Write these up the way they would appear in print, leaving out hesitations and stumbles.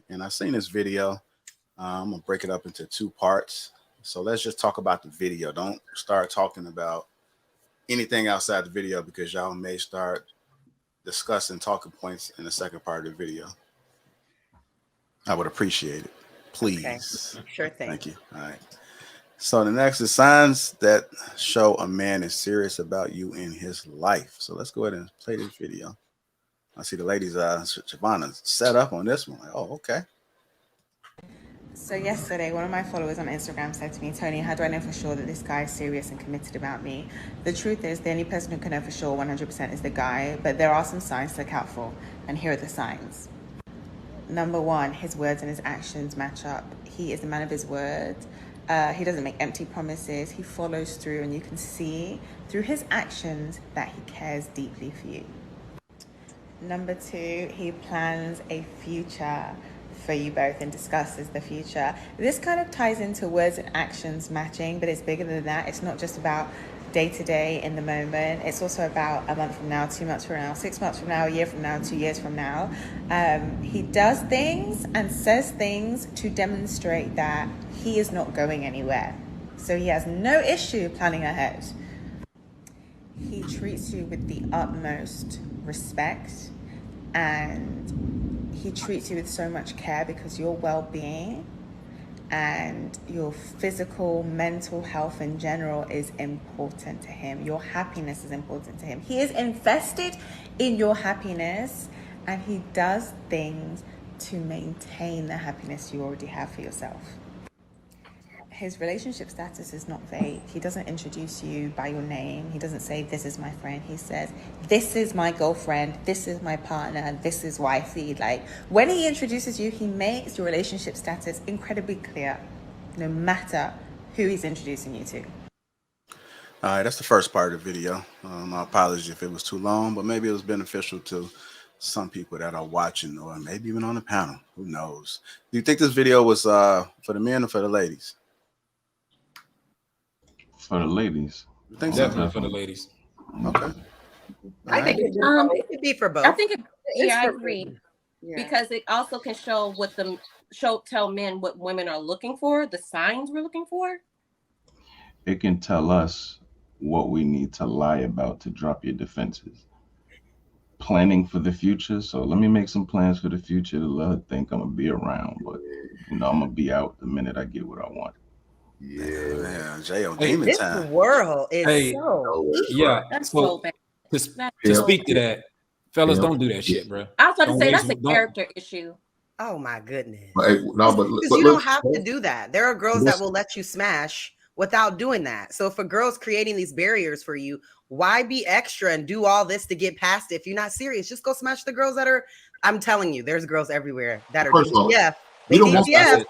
And I seen this video. I'm gonna break it up into two parts. So let's just talk about the video. Don't start talking about anything outside the video because y'all may start discussing talking points in the second part of the video. I would appreciate it. Okay, Please. sure thing. Thank you. All right. So the next is signs that show a man is serious about you in his life. So let's go ahead and play this video. I see the ladies, Shavana, set up on this one. Like, oh, okay. So yesterday, one of my followers on Instagram said to me, Tony, how do I know for sure that this guy is serious and committed about me? The truth is, the only person who can know for sure 100% is the guy, but there are some signs to look out for, and here are the signs. Number one, his words and his actions match up. He is a man of his word. He doesn't make empty promises. He follows through, and you can see through his actions that he cares deeply for you. Number two, he plans a future for you both and discusses the future. This kind of ties into words and actions matching, but it's bigger than that. It's not just about day to day in the moment. It's also about a month from now, 2 months from now, 6 months from now, a year from now, 2 years from now. He does things and says things to demonstrate that he is not going anywhere. So he has no issue planning ahead. He treats you with the utmost respect, and he treats you with so much care because your well-being and your physical, mental health in general is important to him. Your happiness is important to him. He is invested in your happiness, and he does things to maintain the happiness you already have for yourself. His relationship status is not vague. He doesn't introduce you by your name. He doesn't say, this is my friend. He says, this is my girlfriend. This is my partner. This is wifey. Like, when he introduces you, he makes your relationship status incredibly clear, no matter who he's introducing you to. All right, that's the first part of the video. My apologies if it was too long, but maybe it was beneficial to some people that are watching or maybe even on the panel. Who knows? Do you think this video was for the men or for the ladies? For the ladies. You think Definitely for the ladies. Okay. I think it could be for both. I think I for agree. both. Yeah. Because it also can show tell men what women are looking for, the signs we're looking for. It can tell us what we need to lie about to drop your defenses. Planning for the future. So let me make some plans for the future to let her think I'm gonna be around, but I'm gonna be out the minute I get what I want. Yeah, Jay on demon This time. world is That's so bad. To speak to that, fellas, don't do that shit, bro. I was about to Don't say waste- that's a don't- character issue. Oh my goodness. But Because you don't have to do that. There are girls that will let you smash without doing that. So if a girl's creating these barriers for you, why be extra and do all this to get past it? If you're not serious, just go smash the girls that are. I'm telling you, there's girls everywhere that are DTF. We don't want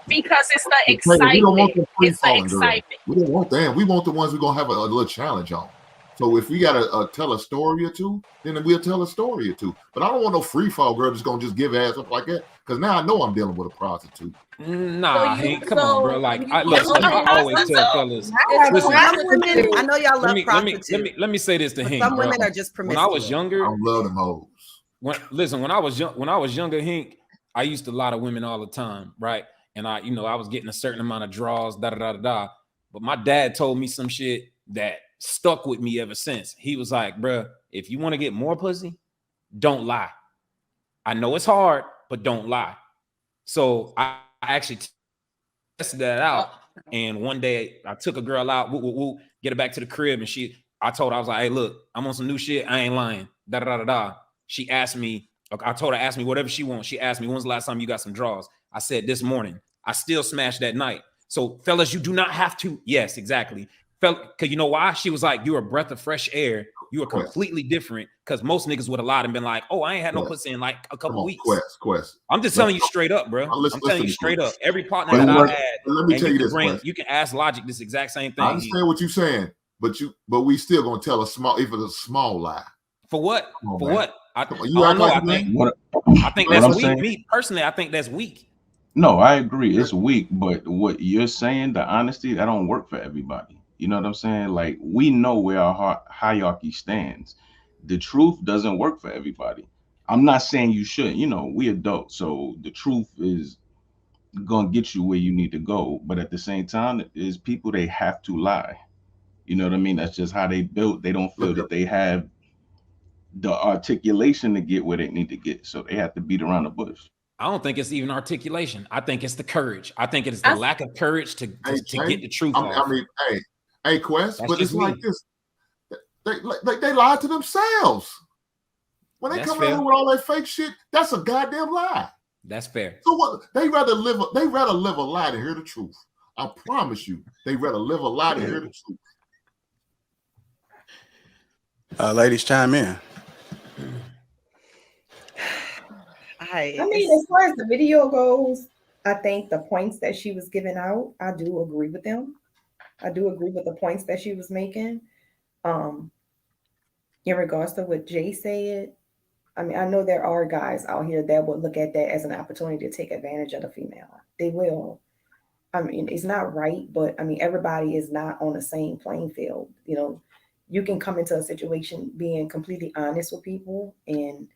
because it's the excitement. We don't want the free It's the falling girl. excitement. We don't want them. We want the ones we're gonna have a little challenge on. So if we gotta tell a story or two, then we'll tell a story or two. But I don't want no free fall girl that's gonna just give ass up like that. Because now I know I'm dealing with a prostitute. Nah, Hank, come on, bro. Like, I always tell fellas. Listen, I know y'all love prostitutes. Let me say this to Hank. Some women are just promiscuous. When I was younger, I love them hoes. When I was younger, Hank, I used to lie to women all the time, right? And I was getting a certain amount of draws, da da da da da. But my dad told me some shit that stuck with me ever since. He was like, bruh, if you want to get more pussy, don't lie. I know it's hard, but don't lie. So I actually tested that out. And one day I took a girl out, get her back to the crib. And I told her, I was like, hey, look, I'm on some new shit. I ain't lying. Da da da da da. She asked me, I told her, ask me whatever she wants. She asked me, when's the last time you got some draws? I said, this morning. I still smashed that night. So fellas, you do not have to. Yes, exactly. Because you know why? She was like, you're a breath of fresh air. You are completely different. Because most niggas would have lied and been like, oh, I ain't had no pussy in like a couple weeks. Quest. I'm just telling you straight up, bro. I'm telling you straight up. Every partner that I've had, let me tell you this. You can ask Logic this exact same thing. I understand what you're saying, but we still gonna tell a small lie. For what? On, For man. what? I Come don't know. I think that's weak. Saying? Me personally, I think that's weak. No, I agree. It's weak, but what you're saying, the honesty, that don't work for everybody. You know what I'm saying? Like, we know where our hierarchy stands. The truth doesn't work for everybody. I'm not saying you shouldn't. You know, we adults, so the truth is gonna get you where you need to go. But at the same time, is people, they have to lie. You know what I mean? That's just how they built. They don't feel Look, that they have the articulation to get where they need to get, so they have to beat around the bush. I don't think it's even articulation. I think it's the courage. I think it is the I- lack of courage to hey, get the truth I off. mean, hey, Quest, That's but it's just like me. this. They lied to themselves. When they That's come out here fair. with all that fake shit, that's a goddamn lie. That's fair. So what? They rather live a lie than hear the truth. I promise you, they rather live a lie than hear the truth. Ladies, chime in. I mean, as far as the video goes, I think the points that she was giving out, I do agree with them. I do agree with the points that she was making. In regards to what Jay said, I mean, I know there are guys out here that would look at that as an opportunity to take advantage of the female. They will. I mean, it's not right, but I mean, everybody is not on the same playing field. You know, you can come into a situation being completely honest with people, and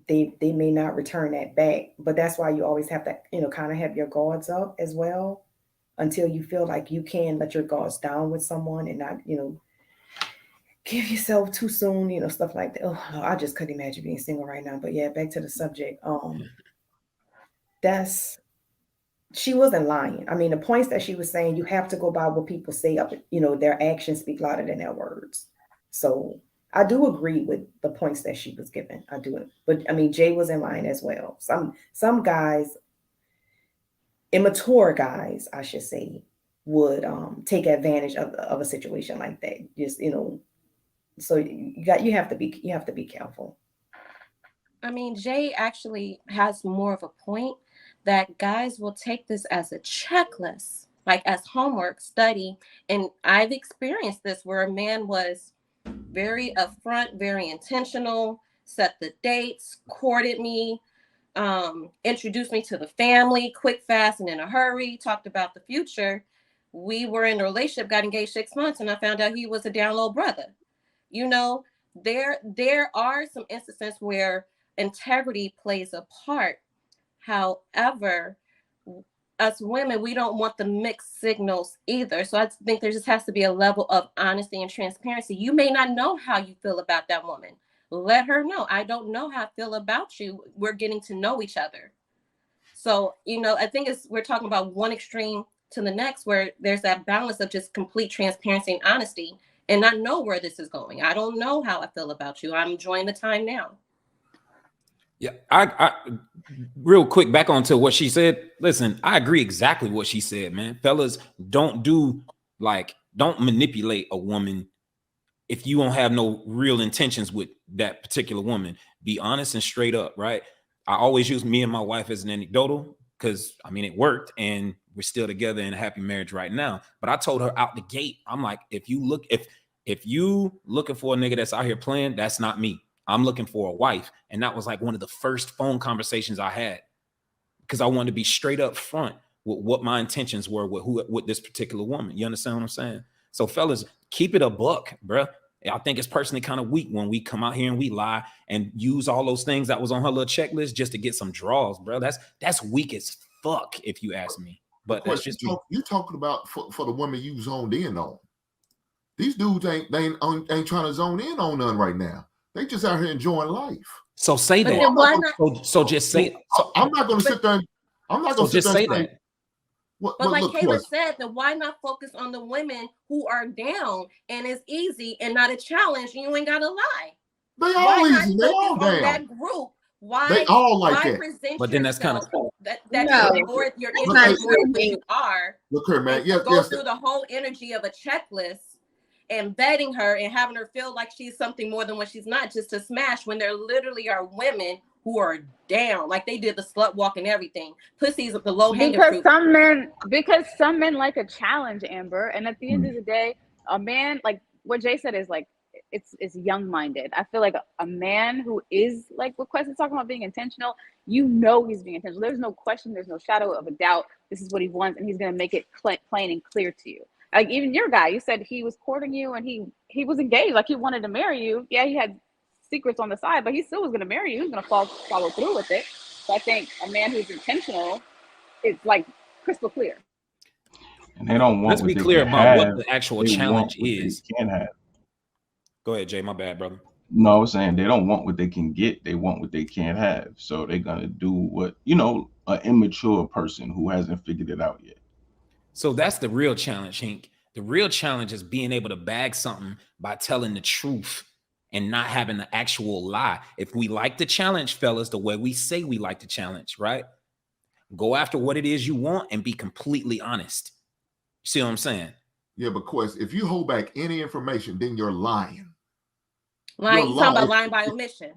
they may not return that back. But that's why you always have to, you know, kind of have your guards up as well until you feel like you can let your guards down with someone and not, you know, give yourself too soon, you know, stuff like that. Oh, I just couldn't imagine being single right now. But yeah, back to the subject. She wasn't lying. I mean, the points that she was saying, you have to go by what people say up, you know, their actions speak louder than their words. So I do agree with the points that she was given. I do. But I mean, Jay was in line as well. Some guys, immature guys, I should say, would take advantage of a situation like that. Just, you know, so you have to be careful. I mean, Jay actually has more of a point that guys will take this as a checklist, like as homework, study. And I've experienced this where a man was very upfront, very intentional, set the dates, courted me, introduced me to the family, quick, fast, and in a hurry, talked about the future. We were in a relationship, got engaged 6 months, and I found out he was a down low brother. You know, there are some instances where integrity plays a part. However, us women, we don't want the mixed signals either. So I think there just has to be a level of honesty and transparency. You may not know how you feel about that woman. Let her know. I don't know how I feel about you. We're getting to know each other. So, you know, I think we're talking about one extreme to the next where there's that balance of just complete transparency and honesty. And I know where this is going. I don't know how I feel about you. I'm enjoying the time now. Yeah, I real quick back onto what she said. Listen, I agree exactly what she said, man. Fellas, don't manipulate a woman if you don't have no real intentions with that particular woman. Be honest and straight up, right? I always use me and my wife as an anecdotal because I mean it worked and we're still together in a happy marriage right now. But I told her out the gate, I'm like, if you looking for a nigga that's out here playing, that's not me. I'm looking for a wife. And that was like one of the first phone conversations I had because I wanted to be straight up front with what my intentions were with this particular woman. You understand what I'm saying? So fellas, keep it a buck, bro. I think it's personally kind of weak when we come out here and we lie and use all those things that was on her little checklist just to get some draws, bro. That's weak as fuck, if you ask me. But that's just you talking about for the women you zoned in on. These dudes ain't trying to zone in on none right now. They just out here enjoying life. So say But that. then why not? So just say. I'm not going to sit there. I'm not going to just say that. But like Kayla said, then why not focus on the women who are down and it's easy and not a challenge and you ain't got to lie? They all easy. They all down. That group. Why they all like why that? Present but then that's kind of that No. you're what you are. Look here, man. Yes, go through the whole energy of a checklist and vetting her and having her feel like she's something more than what she's not, just to smash when there literally are women who are down, like they did the slut walk and everything. Pussy's the low hanging fruit. Because some men like a challenge, Amber. And at the end of the day, a man, like what Jay said, is like it's young minded. I feel like a man who is like what Quest is talking about, being intentional. You know he's being intentional. There's no question. There's no shadow of a doubt. This is what he wants, and he's gonna make it plain and clear to you. Like even your guy, you said he was courting you and he was engaged, like he wanted to marry you. Yeah, he had secrets on the side, but he still was going to marry you. He was going to follow through with it. So I think a man who's intentional it's like crystal clear. And they don't want Let's what be they clear can about have. what the actual They want challenge what is. they can have. Go ahead, Jay. My bad, brother. No, I was saying they don't want what they can get. They want what they can't have. So they're gonna do what, you know, an immature person who hasn't figured it out yet. So that's the real challenge, Hank. The real challenge is being able to bag something by telling the truth and not having the actual lie. If we like the challenge, fellas, the way we say we like the challenge, right? Go after what it is you want and be completely honest. See what I'm saying? Yeah, but Quest, if you hold back any information, then you're lying. Like, you talking about lying by omission.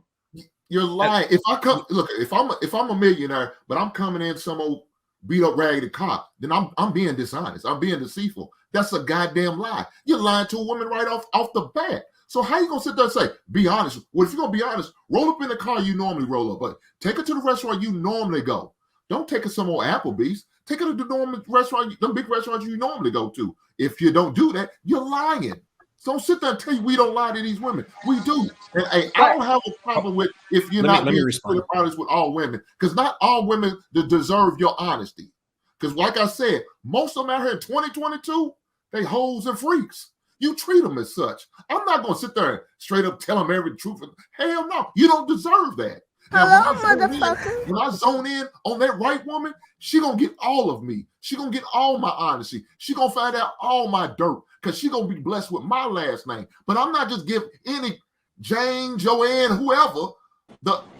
You're lying. If I come, look, if I'm a millionaire, but I'm coming in some old beat up raggedy cop, then I'm being dishonest. I'm being deceitful. That's a goddamn lie. You're lying to a woman right off the bat. So how you gonna sit there and say, be honest? Well, if you're gonna be honest, roll up in the car you normally roll up, but take her to the restaurant you normally go. Don't take her some old Applebees. Take her to the normal restaurant, them big restaurants you normally go to. If you don't do that, you're lying. So don't sit there and tell you we don't lie to these women. We do. And I don't have a problem with if you're not being honest with all women, because not all women deserve your honesty. Because like I said, most of them out here in 2022, they hoes and freaks. You treat them as such. I'm not going to sit there and straight up tell them every truth. Hell no, you don't deserve that. Now, when I zone in on that right woman, she gonna get all of me. She gonna get all my honesty. She gonna find out all my dirt because she gonna be blessed with my last name. But I'm not just giving any Jane, Joanne, whoever,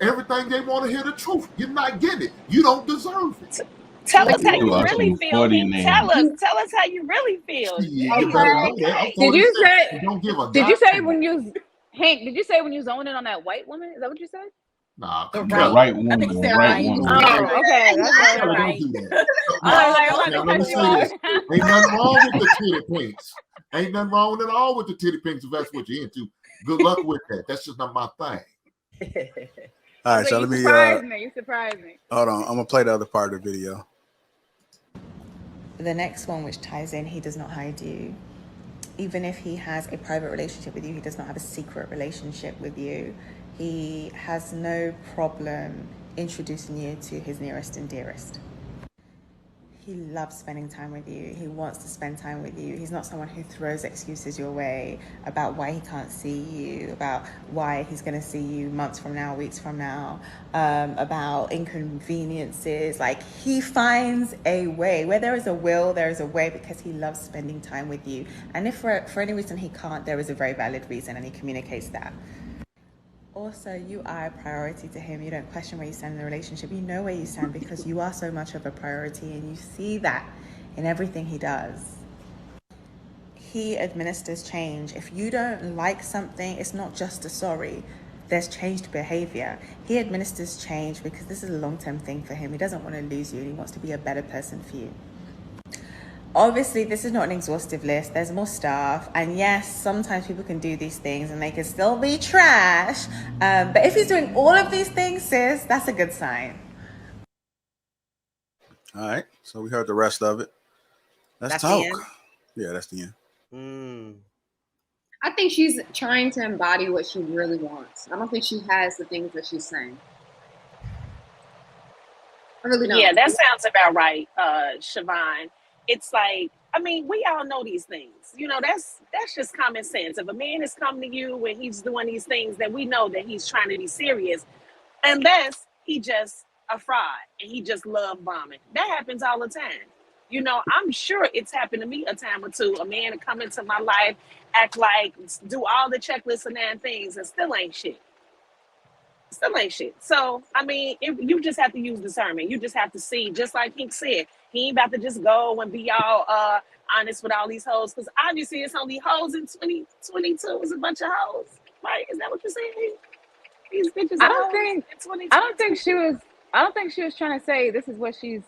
everything they want to hear the truth. You're not getting it. You don't deserve it. Tell us how you really feel. Tell us how you really feel. You better know that. Did you say? Don't give a Did you say when you Hank? Did you say when you zoned in on that white woman? Is that what you said? Nah, the right woman. I think The it's right right. woman. Oh, okay. That's Don't right. do that. Now, let me say this. Ain't nothing wrong with the titty pinks. Ain't nothing wrong at all with the titty pinks if that's what you're into. Good luck with that. That's just not my thing. All right, so you let me You surprised me. hold on. I'm gonna play the other part of the video. The next one, which ties in, he does not hide you. Even if he has a private relationship with you, he does not have a secret relationship with you. He has no problem introducing you to his nearest and dearest. He loves spending time with you. He wants to spend time with you. He's not someone who throws excuses your way about why he can't see you, about why he's going to see you months from now, weeks from now, about inconveniences. Like, he finds a way. Where there is a will, there is a way, because he loves spending time with you. And if for any reason he can't, there is a very valid reason, and he communicates that. Also, you are a priority to him. You don't question where you stand in the relationship. You know where you stand because you are so much of a priority, and you see that in everything he does. He administers change. If you don't like something, it's not just a sorry. There's changed behavior. He administers change because this is a long-term thing for him. He doesn't want to lose you, and he wants to be a better person for you. Obviously, this is not an exhaustive list. There's more stuff. And yes, sometimes people can do these things and they can still be trash. But if he's doing all of these things, sis, that's a good sign. All right, so we heard the rest of it. Let's talk. Yeah, that's the end. I think she's trying to embody what she really wants. I don't think she has the things that she's saying. I really don't. Yeah, that sounds about right, Siobhan. It's like, I mean, we all know these things. You know, that's just common sense. If a man is coming to you when he's doing these things, then we know that he's trying to be serious, unless he just a fraud and he just love bombing. That happens all the time. You know, I'm sure it's happened to me a time or two. A man to come into my life, act like, do all the checklists and damn things, and still ain't shit. Still ain't shit. So, I mean, you just have to use discernment. You just have to see, just like Pink said, he ain't about to just go and be all honest with all these hoes, because obviously it's only hoes in 2022. It's a bunch of hoes, right? Is that what you're saying? These bitches. I don't think she was trying to say this is what she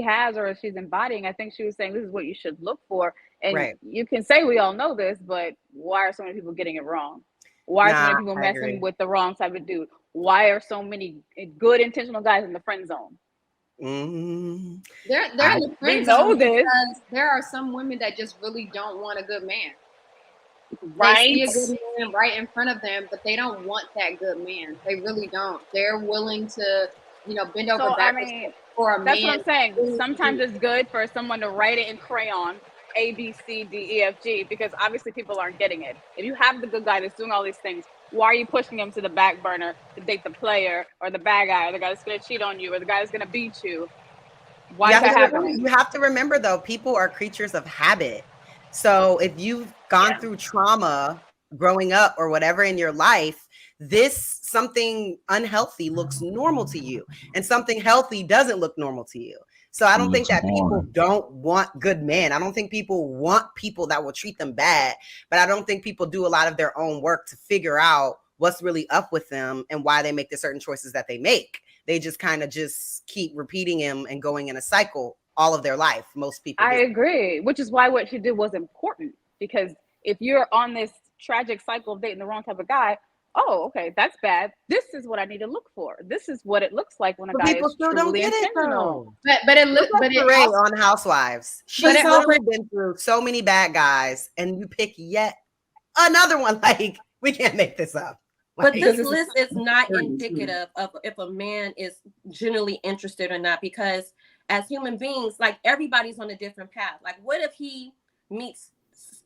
has or she's embodying. I think she was saying this is what you should look for. And you can say we all know this, but why are so many people getting it wrong? Why are so many people messing with the wrong type of dude? Why are so many good intentional guys in the friend zone? They're in the friend zone because there are some women that just really don't want a good man. Right. They see a good man right in front of them, but they don't want that good man. They really don't. They're willing to bend over So, I backwards mean, for a that's what man. I'm saying. Sometimes it's good for someone to write it in crayon, A, B, C, D, E, F, G, because obviously people aren't getting it. If you have the good guy that's doing all these things, why are you pushing him to the back burner to date the player or the bad guy or the guy that's going to cheat on you or the guy that's going to beat you? Why is that happening? You have to remember, though, people are creatures of habit. So if you've gone through trauma growing up or whatever in your life, something unhealthy looks normal to you, and something healthy doesn't look normal to you. So I don't think that people don't want good men. I don't think people want people that will treat them bad, but I don't think people do a lot of their own work to figure out what's really up with them and why they make the certain choices that they make. They just kind of just keep repeating him and going in a cycle all of their life. Most people I do. agree, which is why what she did was important, because if you're on this tragic cycle of dating the wrong type of guy, oh, okay, that's bad. This is what I need to look for. This is what it looks like when a guy is truly intentional. But it also, on Housewives, she's literally been through so many bad guys, and you pick yet another one. Like, we can't make this up. But this list is not indicative of if a man is genuinely interested or not, because as human beings, like, everybody's on a different path. Like, what if he meets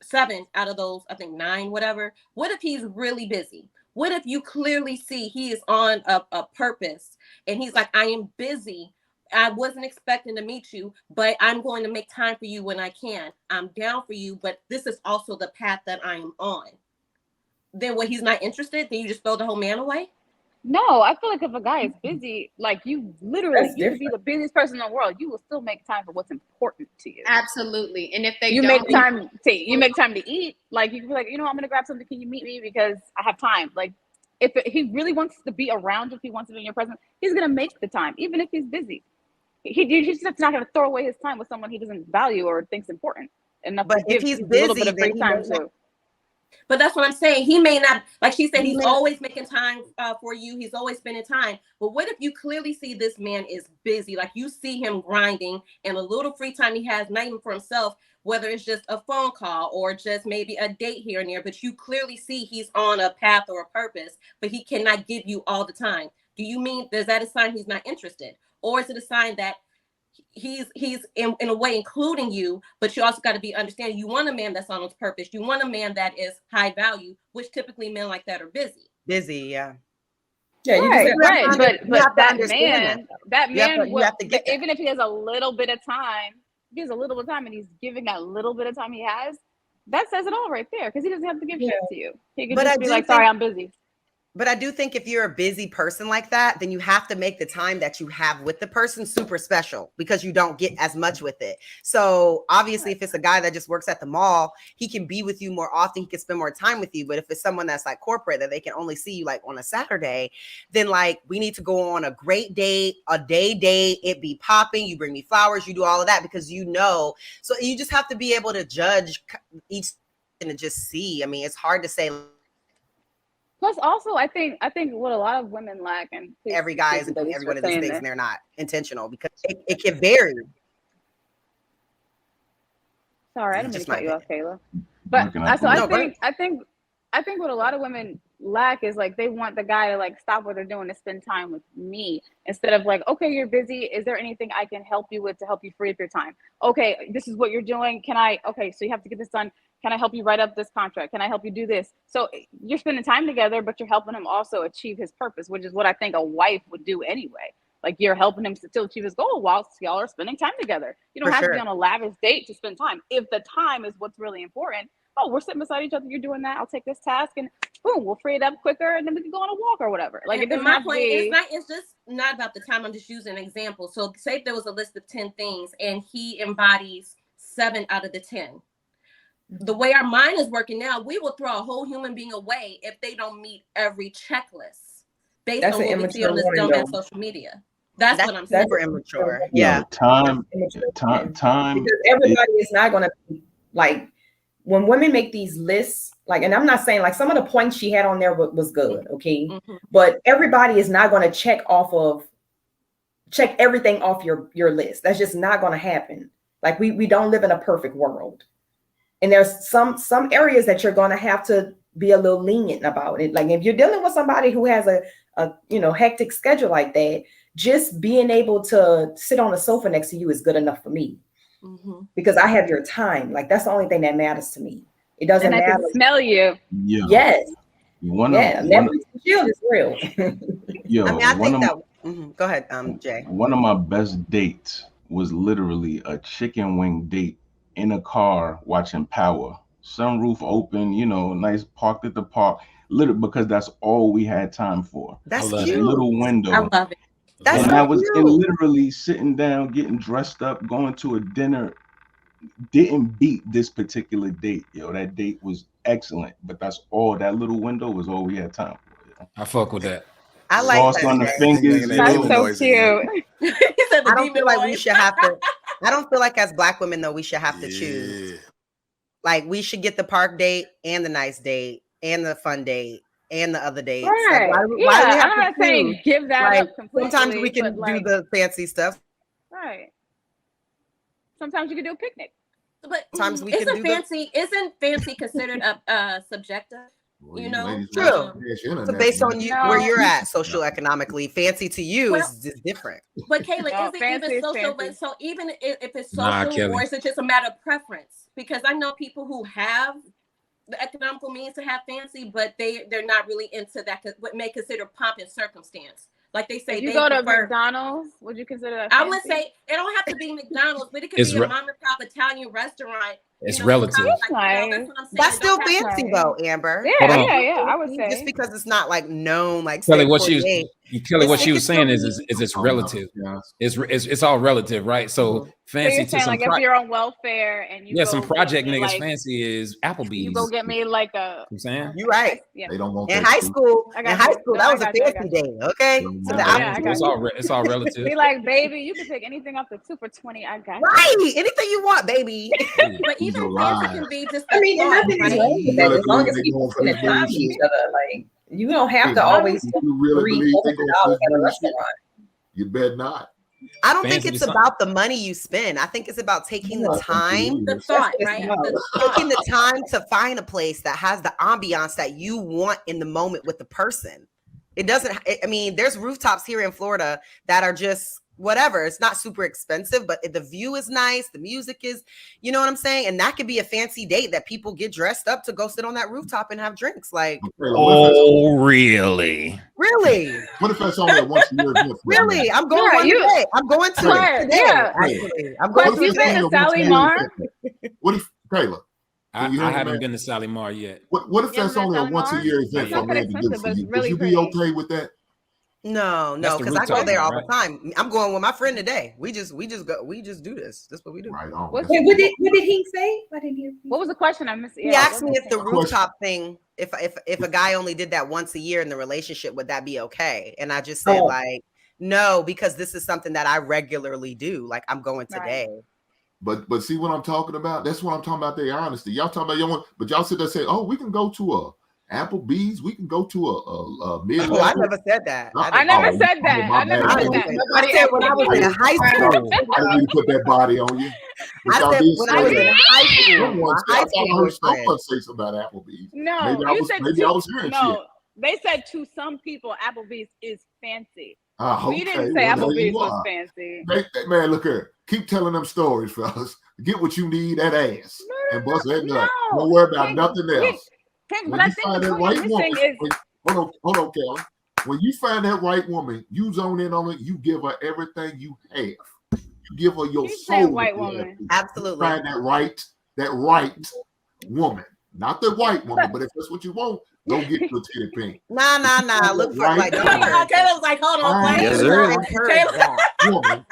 7 out of those, I think 9, whatever? What if he's really busy? What if you clearly see he is on a purpose and he's like, I am busy. I wasn't expecting to meet you, but I'm going to make time for you when I can. I'm down for you, but this is also the path that I am on. Then what, he's not interested? Then you just throw the whole man away? No, I feel like if a guy is busy, like, you literally, you could be the busiest person in the world, you will still make time for what's important to you. Absolutely. And if they you make time to eat, like, you can be like, I'm gonna grab something, can you meet me because I have time? Like, if he really wants to be around you, if he wants to be in your presence, he's gonna make the time, even if he's busy. He's just not gonna throw away his time with someone he doesn't value or thinks important enough. But if he's a busy, little bit of free time too. But that's what I'm saying. He may not, like she said, he's always making time for you. He's always spending time. But what if you clearly see this man is busy? Like, you see him grinding, and a little free time he has, not even for himself, whether it's just a phone call or just maybe a date here and there, but you clearly see he's on a path or a purpose, but he cannot give you all the time. Is that a sign he's not interested? Or is it a sign that he's in a way including you, but you also got to be understanding you want a man that's on his purpose. You want a man that is high value, which typically men like that are busy. Yeah, right. But that man, you have to get that. Even if he has a little bit of time, and he's giving that little bit of time he has, that says it all right there, because he doesn't have to give shit to you. He can just be like, sorry, I'm busy. But I do think if you're a busy person like that, then you have to make the time that you have with the person super special, because you don't get as much with it. So obviously, if it's a guy that just works at the mall, he can be with you more often. He can spend more time with you. But if it's someone that's like corporate, that they can only see you like on a Saturday, then like, we need to go on a great date, a day date. It be popping. You bring me flowers. You do all of that because So you just have to be able to judge each and just see. I mean, it's hard to say. Plus, also, I think what a lot of women lack, and every guy is doing every one of these things, and they're not intentional, because it can vary. Sorry, I didn't mean to cut you off, Kayla. But I think what a lot of women lack is, like, they want the guy to like stop what they're doing to spend time with me, instead of like, okay, you're busy. Is there anything I can help you with to help you free up your time? Okay, this is what you're doing. Okay, so you have to get this done. Can I help you write up this contract? Can I help you do this? So you're spending time together, but you're helping him also achieve his purpose, which is what I think a wife would do anyway. Like, you're helping him to still achieve his goal while y'all are spending time together. You don't have to be on a lavish date to spend time. If the time is what's really important, we're sitting beside each other, you're doing that, I'll take this task, and boom, we'll free it up quicker, and then we can go on a walk or whatever. Like, it doesn't have to be... It's just not about the time. I'm just using an example. So say if there was a list of 10 things and he embodies 7 out of the 10. The way our mind is working now, we will throw a whole human being away if they don't meet every checklist based on what we see on this dumbass social media. That's what I'm saying. Super immature. Yeah. Time. Because everybody is not going to be like, when women make these lists, like, and I'm not saying like some of the points she had on there was good, okay, but everybody is not going to check everything off your list. That's just not going to happen. Like, we don't live in a perfect world. And there's some areas that you're going to have to be a little lenient about it. Like, if you're dealing with somebody who has a hectic schedule like that, just being able to sit on a sofa next to you is good enough for me. Because I have your time. Like, that's the only thing that matters to me. It doesn't and I matter. can smell you. Yo, Yes. Netflix and chill is real. Yo, I mean, I think that. Go ahead, Jay. One of my best dates was literally a chicken wing date in a car watching Power. Sunroof open, you know, nice, parked at the park. Literally, because that's all we had time for. That's This cute. little window. I love it. That's and so that was cute. and literally sitting down, getting dressed up, going to a dinner. Didn't beat this particular date, yo. That date was excellent, but that's all. That little window was all we had time for. Yo. I fuck with that. I like Sauce that. on the fingers. That's yo. so cute. I don't feel like we should have to. I don't feel like as Black women though we should have to choose. Like, we should get the park date and the nice date and the fun date and the other dates. Right. Like, Yeah, why do we have I'm to not saying choose? give that Like, up completely. sometimes we can but, like, do the fancy stuff. Right. Sometimes you can do a picnic. But Sometimes we can do isn't fancy considered a subjective? You know, True. So based on you where you're at socioeconomically, fancy to you is just different. But Kayla, No, is it fancy even is social? fancy. But so even if it's Nah, social, Kelly. or is it just a matter of preference? Because I know people who have the economical means to have fancy, but they're not really into that. What may consider pomp and circumstance. Like they say, If you they go to prefer, McDonald's, would you consider that I fancy? would say it don't have to be McDonald's, but it could It's be a re- mom and pop Italian restaurant. It's you know, relative. sometimes, That's like, you know, nice. that's what I'm saying. That's It still don't have to- fancy though, Amber. Yeah, Hold on. yeah, I would say. Just because it's not like known, like Kelly, say, what she was Corday. Kelly, what she It was can saying still is be- it's relative. It's all relative, right? So So fancy you're to saying some like if you're on welfare and you yeah, go some get project me, niggas like, fancy is Applebee's. you go get me like a. I'm saying? You're right. Yeah. They don't want In that high too. school, I in got high you. school, No, that I was a got you, I fancy got day. Okay. Don't So want the that. Yeah, I Apple got you. It's all relative. Be like, baby, you can pick anything up to 2 for $20. I got you. right. Anything you want, baby. But These even are fancy lies. can be just I a mean, and thought, nothing is right? wrong with You that really as long believe as they people going spend for the time with bullshit? each other. Like, you don't have Hey, to always you really $300 believe they at going a for bullshit? restaurant. You bet not. I don't think Fancy it's to about the money you spend. I think it's about taking the time, The thought, That's right? what The taking thought. the time to find a place that has the ambiance that you want in the moment with the person. It doesn't, I mean, there's rooftops here in Florida that are just whatever. It's not super expensive, but the view is nice. The music is, you know what I'm saying? And that could be a fancy date that people get dressed up to go sit on that rooftop and have drinks. Like, Oh, really? really? What if that's only a once a year event? for Really? you? I'm going Yeah, one you- today. I'm going to Right, it today. yeah. Actually, I'm But going you to been today. to Sally Mar? What if, Kayla? I Can you hear me, haven't man? been to Sally Mar yet. What if You ever that's been only a Sally once a Mar? year event It's for a not that man to do expensive, for but it's you? Would really you be pretty. okay with that? No, That's the because I go rooftop there all joint, the time. I'm going with my friend today. We just do this. That's what we do. Right on. What's- Wait, what did he say? I didn't hear. What was the question? I missed. He Yeah, asked what me was if the the rooftop thing, if a guy only did that once a year in the relationship, would that be okay? And I just said Oh. like, no, because this is something that I regularly do. Like, I'm going Right. today. But see what I'm talking about? That's what I'm talking about. Their honesty. Y'all talking about y'all, but y'all sit there and say, "Oh, we can go to a Applebee's. We can go to a mid-level." Oh, I never said that. I never Oh, said that. my I never bad. said that. I said when I was in high school. I didn't mean to put that body on you. But I y'all said did when say I was that. in high school. Someone My said- I high thought I school heard someone friend. say something about Applebee's. No, Maybe I you was said maybe to, I was hearing no. shit. They said to some people, Applebee's is fancy. Ah, We didn't okay, say well, there Applebee's you was are. fancy. Man, look here. Keep telling them stories, fellas. Get what you need, that ass, and bust that nut. No. Don't worry about Pink, nothing else. Pink, When but I you think find the that point right you're woman, missing is hold on, Kelly. When you find that right woman, you zone in on it. You give her everything you have. You give her your you soul. said white if you have woman. to. Absolutely. Find that right woman, not the white woman. But if that's what you want, go get your titty pink. Nah. Look for Right. like Caleb was like, hold on, Fine. wait. Yes, sir. encourage that. Woman,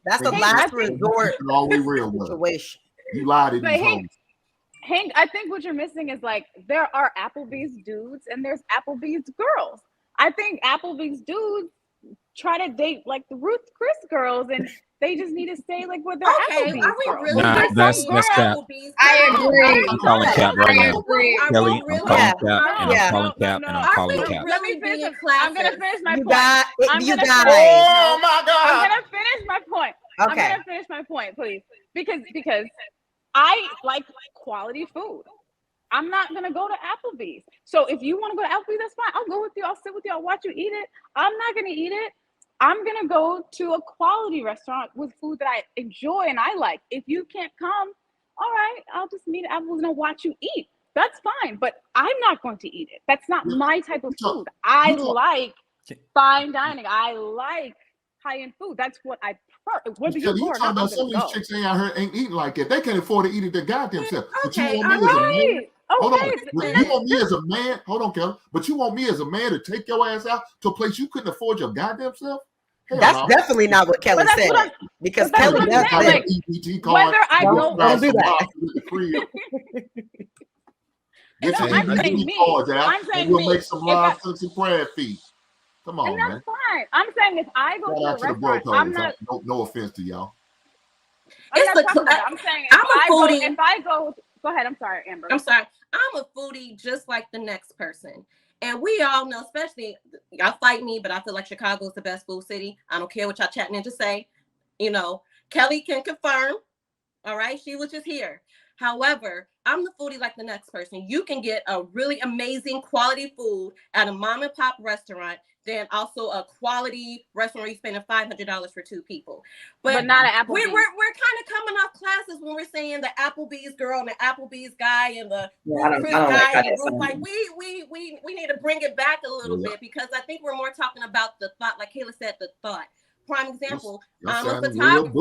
That's a and last you resort keep it all we real with. situation. You lied to But these Hank, hoes. Hank, I think what you're missing is like there are Applebee's dudes and there's Applebee's girls. I think Applebee's dudes try to date like the Ruth Chris girls, and they just need to stay like with their Okay, Applebee's are we girls. really Nah, just that's saying cap. Applebee's? I agree. I'm calling cap right I now. agree. Kelly, I'm calling Yeah. cap, and I'm Yeah. calling cap, and I'm Are calling we cap. Let me really finish. being I'm gonna classist? finish my You point. got I'm you gonna guys. finish. Oh my I'm God! gonna finish my point. I'm Okay. gonna finish my point, please, because I like quality food. I'm not gonna go to Applebee's. So if you want to go to Applebee's, that's fine. I'll go with you. I'll sit with you. I'll watch you eat it. I'm not gonna eat it. I'm gonna go to a quality restaurant with food that I enjoy and I like. If you can't come, all right, I'll just meet at Applebee's and watch you eat. That's fine, but I'm not going to eat it. That's not my type of food. I like fine dining. I like high-end food. That's what I prefer. Whether you go or not, about some of these chicks ain't out here ain't eating like that. They can't afford to eat it their goddamn self. But you want me as a man? Hold on. You want me as a man? Hold on, Kelly. But you want me as a man to take your ass out to a place you couldn't afford your goddamn self? That's definitely not what Kelly said. Because Kelly does like, whether I go, don't do that. Get your EBT cards out, and we'll make some live and prayer feet. Come on, and that's man. fine. I'm saying if I go to a restaurant, I'm not. No offense to y'all. I'm saying if I go. Go ahead. I'm sorry, Amber. I'm sorry. I'm a foodie just like the next person. And we all know, especially, y'all fight me, but I feel like Chicago is the best food city. I don't care what y'all chat ninjas say. You know, Kelly can confirm. All right. She was just here. However, I'm the foodie like the next person. You can get a really amazing quality food at a mom and pop restaurant, then also a quality restaurant where you're spending $500 for 2 people. But not at Applebee's. We're kind of coming off classes when we're saying the Applebee's girl and the Applebee's guy and the Chris guy. Like we need to bring it back a little bit because I think we're more talking about the thought, like Kayla said, the thought. Prime example, I'm a photographer.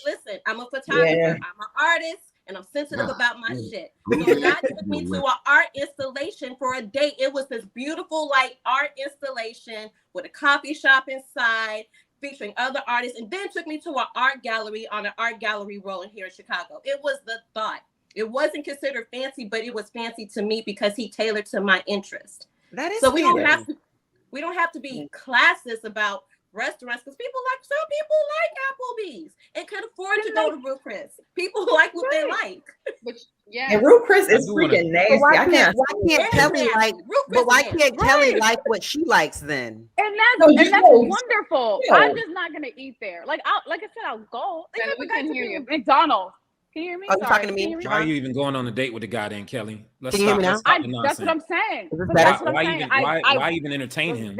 Listen, I'm a photographer. I'm an artist. And I'm sensitive about my shit. So God took me to an art installation for a day. It was this beautiful, like, art installation with a coffee shop inside, featuring other artists, and then took me to an art gallery on an art gallery rolling here in Chicago. It was the thought. It wasn't considered fancy, but it was fancy to me because he tailored to my interest. That is so we don't have to be classist about restaurants because some people like Applebee's and could afford to go to Ruth Chris. People like what they like. And Ruth Chris is freaking nasty. Why can't Kelly like? But why can't Kelly like what she likes then? And that's wonderful. I'm just not gonna eat there. Like I said, I'll go. We can hear you. McDonald's. Can you hear me? Are you talking to me? Why are you even going on a date with the guy then, Kelly? Can you hear me now? That's what I'm saying. Why even entertain him?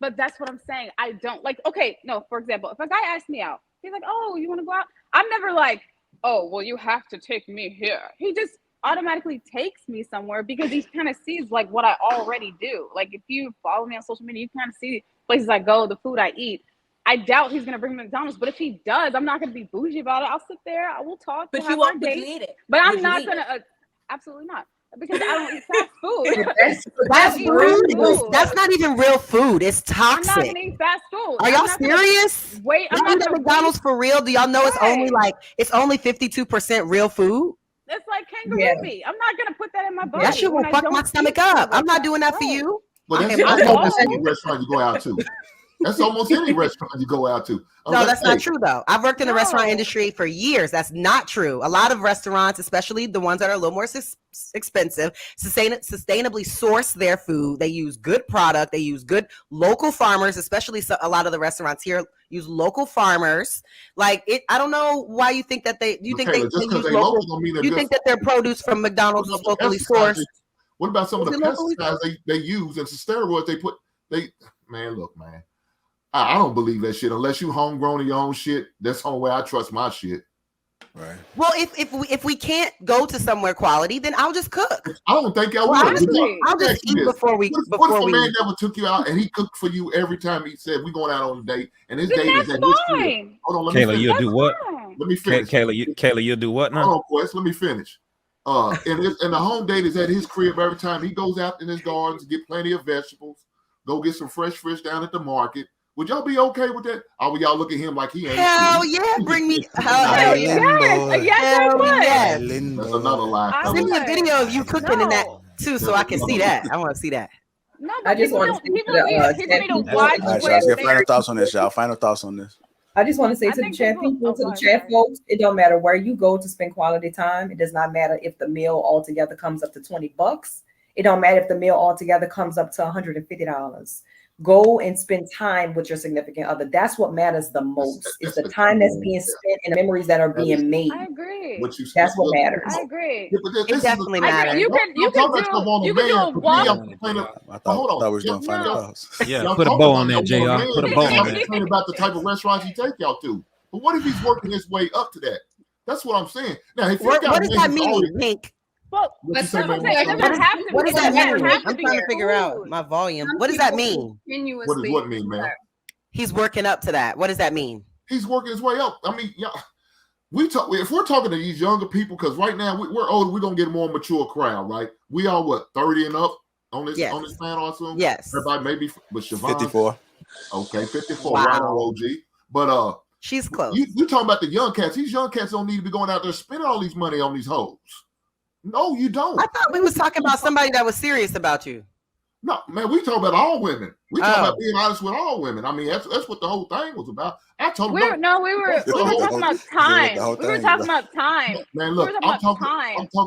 But that's what I'm saying. I don't like, okay, no, for example, if a guy asks me out, he's like, oh, you want to go out? I'm never like, oh, well, you have to take me here. He just automatically takes me somewhere because he kind of sees like what I already do. Like if you follow me on social media, you kind of see places I go, the food I eat. I doubt he's going to bring me to McDonald's, but if he does, I'm not going to be bougie about it. I'll sit there. I will talk. But you won't eat it. But I'm not going to, absolutely not. Because I don't eat fast food. That's rude. That's not even real food. It's toxic. I'm not gonna eat fast food. Are y'all serious? Wait, I'm not at McDonald's for real. Do y'all know it's only 52% real food? It's like kangaroo meat. I'm not gonna put that in my body. That shit will fuck my stomach up. I'm not doing that for you. But that's almost any restaurant you go out to. That's almost any restaurant you go out to. No, that's not true though. I've worked in the restaurant industry for years. That's not true. A lot of restaurants, especially the ones that are a little more expensive, sustainably source their food. They use good product. They use good local farmers, especially a lot of the restaurants here use local farmers. Like it, I don't know why you think that they use local. You think that their produce from McDonald's is locally sourced? What about some of the pesticides they use and the steroids they put? Look, man. I don't believe that shit unless you homegrown in your own shit. That's the only way I trust my shit. Right. Well, if we can't go to somewhere quality, then I'll just cook. I don't think I would. I'll just eat before we. What if a man never took you out and he cooked for you every time he said we going out on a date and his date is at his crib? Hold on, let me finish. You'll do what? Let me finish. Kayla, you'll do what now? Hold on, Quest. Let me finish. And the home date is at his crib every time he goes out in his gardens, get plenty of vegetables, go get some fresh fish down at the market. Would y'all be okay with that? Or will y'all look at him like he ain't? Hell yeah, bring me. Hell yes. That's another lie. Send me a video of you cooking in that too, so I can see that. I want to see that. No, I just want to people need to watch. All right, y'all, get final thoughts on this, y'all. Final thoughts on this. I just want to say to the chat people, to the chat folks, it don't matter where you go to spend quality time. It does not matter if the meal altogether comes up to $20. It don't matter if the meal altogether comes up to $150. Go and spend time with your significant other. That's what matters the most. It's the time that's being spent and the memories that are being made. I agree. What you That's what matters. I agree. Yeah, but this It is definitely the thing. matters. You can Y'all talk about stuff on you a can do man, a 'cause walk. me, I'm complaining. I Hold on. thought we was doing final No. thoughts. Yeah, Y'all put a talk bow about on that, stuff on a JR. man, Put a and bow y'all on that. complaining about the type of restaurants he take y'all to. But what if he's working his way up to that? That's what I'm saying. Now, if What does that mean, Pink? Well, What you But say, some man? of it doesn't have to What be. does that It doesn't mean? have to I'm be trying to figure out food. my volume. some What does that people mean? continuously What mean, man? He's working up to that. What does that mean? He's working his way up. I mean, yeah. If we're talking to these younger people, because right now we're older, we're gonna get a more mature crowd, right? We all what 30 and up on this panel, I assume. Yes. Everybody maybe with Siobhan. 54. Okay, 54. Wow. Right on OG. But she's close. You talking about the young cats? These young cats don't need to be going out there spending all these money on these hoes. No, you don't. I thought we was talking about somebody that was serious about you. No, man, we talk about all women. We talk about being honest with all women. I mean, that's what the whole thing was about. I told We them. were talking about time. We were talking about time. Man, look, I'm talking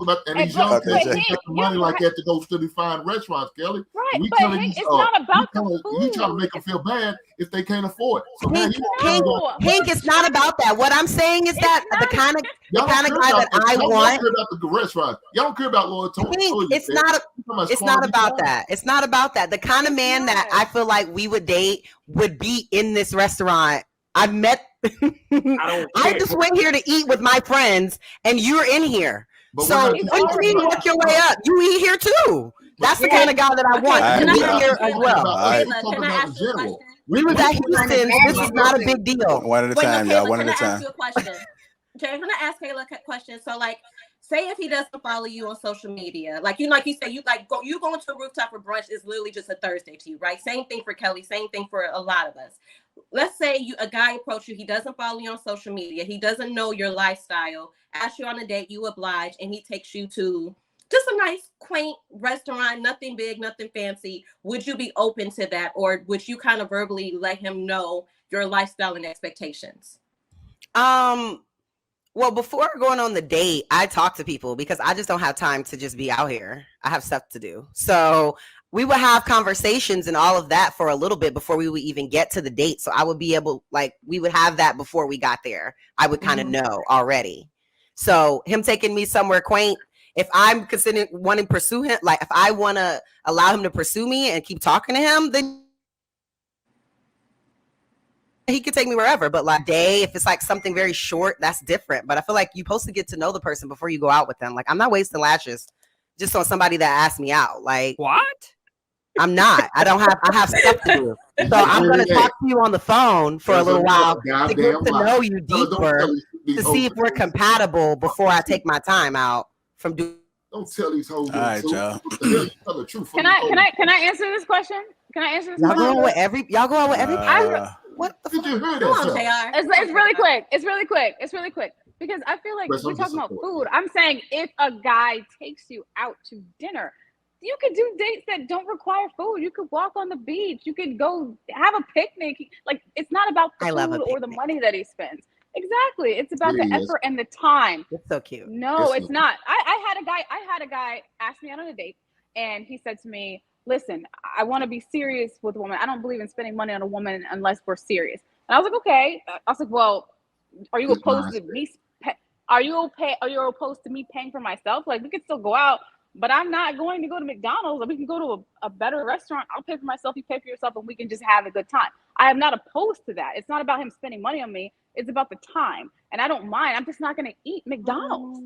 about, and these young cats spend money like that to go to the fine restaurants, Kelly. Right, but Hank, it's not about the food. You trying to make them feel bad if they can't afford it. So Hank, it's not about that. What I'm saying is that the kind of guy that I want. Y'all care about the restaurant. Y'all don't care about Lord Tony. It's not about that. It's not about that. The kind of man that I feel like we would date would be in this restaurant. I just went here to eat with my friends, and you're in here. But so when you work your way up, you eat here too. That's the kind of guy that I want to be here as well. Can I ask you a question? We was at Houston. This is not a big deal. One at a time, y'all. One at a time. Can I ask you a question? Can I ask Kayla a question? So, like, say if he doesn't follow you on social media, like you said, you going to a rooftop for brunch is literally just a Thursday to you, right? Same thing for Kelly. Same thing for a lot of us. Let's say a guy approach you, he doesn't follow you on social media, he doesn't know your lifestyle, asks you on a date, you oblige, and he takes you to just a nice, quaint restaurant, nothing big, nothing fancy. Would you be open to that, or would you kind of verbally let him know your lifestyle and expectations? Well, before going on the date, I talk to people because I just don't have time to just be out here. I have stuff to do. So we would have conversations and all of that for a little bit before we would even get to the date. So I would be able, we would have that before we got there. I would kind of know already. So him taking me somewhere quaint, if I'm considering wanting to pursue him, like if I want to allow him to pursue me and keep talking to him, then he could take me wherever. But like if it's like something very short, that's different. But I feel like you're supposed to get to know the person before you go out with them. Like I'm not wasting lashes just on somebody that asked me out. Like what? I'm not. I have stuff to do. So I'm going to talk to you on the phone for a little while to get to know you deeper to see if we're compatible before I take my time out from doing. Don't tell these hoes. All right, y'all. Tell the truth. Can I answer this question? Can I answer this question? Y'all go out with every. What the fuck? Did you hear Come on, that? JR. It's really quick. It's really quick. Because I feel like we're talking about food. I'm saying if a guy takes you out to dinner, you could do dates that don't require food. You could walk on the beach. You could go have a picnic. Like it's not about the food or the money that he spends. Exactly. It's about the effort and the time. It's so cute. No, it's not. I had a guy ask me out on a date, and he said to me, listen, I want to be serious with a woman. I don't believe in spending money on a woman unless we're serious. And I was like, okay. I was like, well, are you opposed to me? Are you opposed to me paying for myself? Like we could still go out, but I'm not going to go to McDonald's. Or we can go to a better restaurant. I'll pay for myself. You pay for yourself, and we can just have a good time. I am not opposed to that. It's not about him spending money on me. It's about the time, and I don't mind. I'm just not going to eat McDonald's.